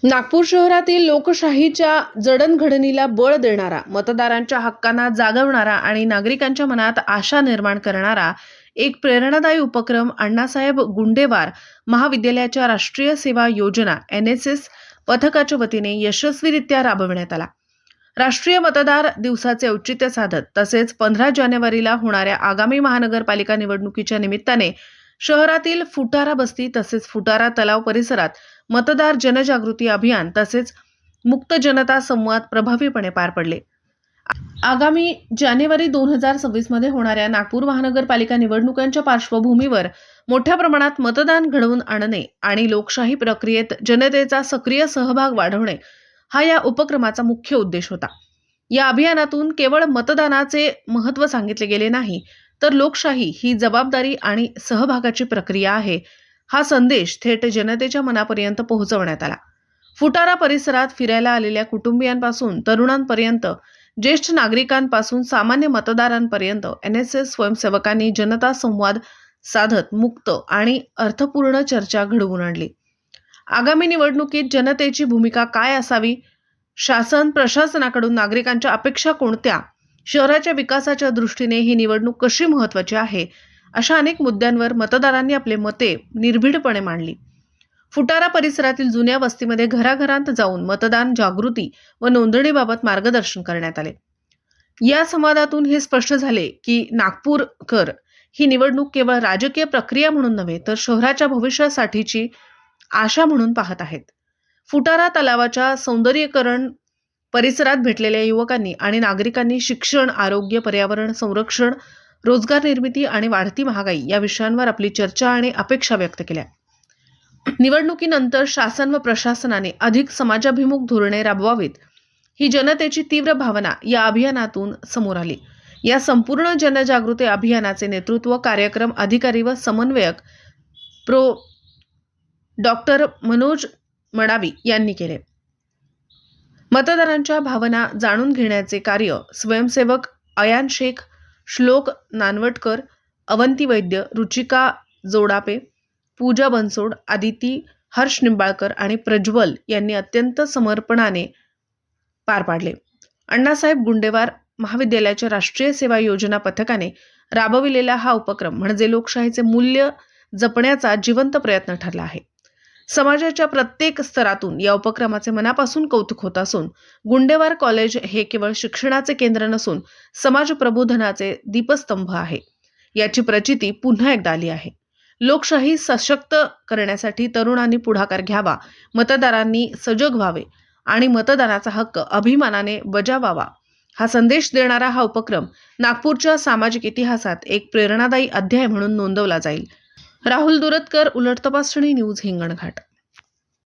नागपूर शहरातील लोकशाहीच्या जडणघडणीला बळ देणारा, मतदारांच्या हक्कांना जागवणारा आणि नागरिकांच्या मनात आशा निर्माण करणारा एक प्रेरणादायी उपक्रम अण्णासाहेब गुंडेवार महाविद्यालयाच्या राष्ट्रीय सेवा योजना NSS पथकाच्या वतीने यशस्वीरित्या राबविण्यात आला। राष्ट्रीय मतदार दिवसाचे औचित्य साधत तसेच 15 जानेवारीला होणाऱ्या आगामी महानगरपालिका निवडणुकीच्या निमित्ताने शहरातील फुटारा बस्ती तसेच फुटारा तलाव परिसरात मतदार जनजागृती अभियान तसेच मुक्त जनता संवाद प्रभावीपणे पार पडले। आगामी जानेवारी 2026 मध्ये होणाऱ्या नागपूर महानगरपालिका निवडणुकांच्या पार्श्वभूमीवर मोठ्या प्रमाणात मतदान घडवून आणणे आणि लोकशाही प्रक्रियेत जनतेचा सक्रिय सहभाग वाढवणे हा या उपक्रमाचा मुख्य उद्देश होता। या अभियानातून केवळ मतदानाचे महत्त्व सांगितले गेले नाही, तर लोकशाही ही जबाबदारी आणि सहभागाची प्रक्रिया आहे हा संदेश थेट जनतेच्या मनापर्यंत पोहोचवण्यात आला। फुटारा परिसरात फिरायला आलेल्या कुटुंबियांपासून तरुणांपर्यंत, ज्येष्ठ नागरिकांपासून सामान्य मतदारांपर्यंत NSS स्वयंसेवकांनी जनता संवाद साधत मुक्त आणि अर्थपूर्ण चर्चा घडवून आणली। आगामी निवडणुकीत जनतेची भूमिका काय असावी, शासन प्रशासनाकडून नागरिकांच्या अपेक्षा कोणत्या, शहराच्या विकासाच्या दृष्टीने ही निवडणूक कशी महत्त्वाची आहे, अशा अनेक मुद्द्यांवर मतदारांनी आपले मते निर्भीडपणे मांडली। फुटारा परिसरातील जुन्या वस्तीमध्ये घराघरांत जाऊन मतदान जागृती व नोंदणीबाबत मार्गदर्शन करण्यात आले। या संवादातून हे स्पष्ट झाले की नागपूरकर ही निवडणूक केवळ राजकीय प्रक्रिया म्हणून नव्हे, तर शहराच्या भविष्यासाठीची आशा म्हणून पाहत आहेत। फुटारा तलावाच्या सौंदर्यीकरण परिसरात भेटलेल्या युवकांनी आणि नागरिकांनी शिक्षण, आरोग्य, पर्यावरण संरक्षण, रोजगार निर्मिती आणि वाढती महागाई या विषयांवर आपली चर्चा आणि अपेक्षा व्यक्त केल्या। निवडणुकीनंतर शासन व प्रशासनाने अधिक समाजाभिमुख धोरणे राबवावीत ही जनतेची तीव्र भावना या अभियानातून समोर आली। या संपूर्ण जनजागृती अभियानाचे नेतृत्व कार्यक्रम अधिकारी व समन्वयक डॉक्टर मनोज मडावी यांनी केले। मतदारांच्या भावना जाणून घेण्याचे कार्य स्वयंसेवक अयान शेख, श्लोक नानवटकर, अवंती वैद्य, रुचिका जोडापे, पूजा बनसोड, आदिती हर्ष निंबाळकर आणि प्रज्वल यांनी अत्यंत समर्पणाने पार पाडले। अण्णासाहेब गुंडेवार महाविद्यालयाच्या राष्ट्रीय सेवा योजना पथकाने राबविलेला हा उपक्रम म्हणजे लोकशाहीचे मूल्य जपण्याचा जिवंत प्रयत्न ठरला आहे। समाजाच्या प्रत्येक स्तरातून या उपक्रमाचे मनापासून कौतुक होत असून गुंडेवार कॉलेज हे केवळ शिक्षणाचे केंद्र नसून समाज प्रबोधनाचे दीपस्तंभ आहे याची प्रचिती पुन्हा एकदा आली आहे। लोकशाही सशक्त करण्यासाठी तरुणांनी पुढाकार घ्यावा, मतदारांनी सजग व्हावे आणि मतदानाचा हक्क अभिमानाने बजावावा हा संदेश देणारा हा उपक्रम नागपूरच्या सामाजिक इतिहासात एक प्रेरणादायी अध्याय म्हणून नोंदवला जाईल। राहुल दुरतकर, उलट तपासणी न्यूज, हिंगणघाट।